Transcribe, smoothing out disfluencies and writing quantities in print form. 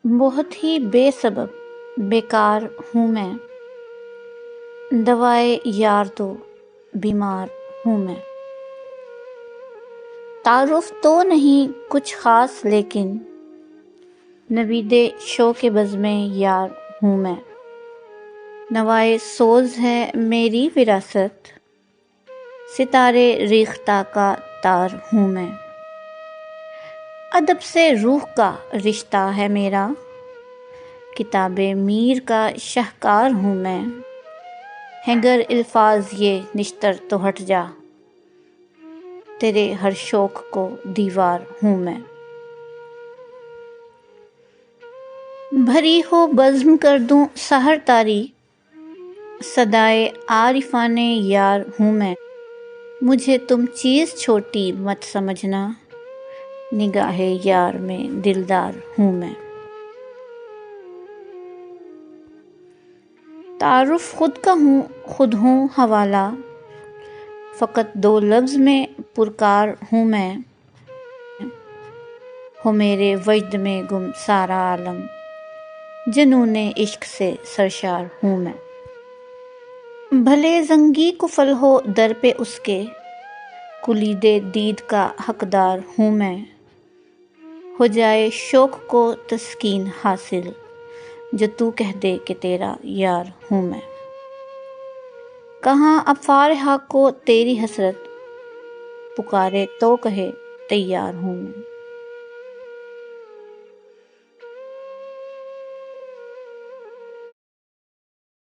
بہت ہی بے سبب بیکار ہوں میں، دوائے یار تو بیمار ہوں میں۔ تعارف تو نہیں کچھ خاص لیکن نوید شوق بزم یار ہوں میں۔ نوائے سوز ہے میری وراثت، ستارے ریختہ کا تار ہوں میں۔ ادب سے روح کا رشتہ ہے میرا، کتاب میر کا شاہکار ہوں میں۔ ہیں گر الفاظ یہ نشتر تو ہٹ جا، تیرے ہر شوق کو دیوار ہوں میں۔ بھری ہو بزم کر دوں سحر تاری، صدائے عارفان یار ہوں میں۔ مجھے تم چیز چھوٹی مت سمجھنا، نگاہ یار میں دلدار ہوں میں۔ تعارف خود کا ہوں خود ہوں حوالہ، فقط دو لفظ میں پرکار ہوں میں۔ ہو میرے وجد میں گم سارا عالم، جنون عشق سے سرشار ہوں میں۔ بھلے زنگی کفل ہو در پہ اس کے، کلید دید کا حقدار ہوں میں۔ ہو جائے شوق کو تسکین حاصل، جو تو کہہ دے کہ تیرا یار ہوں میں۔ کہاں افارحہ کو تیری حسرت، پکارے تو کہے تیار ہوں میں۔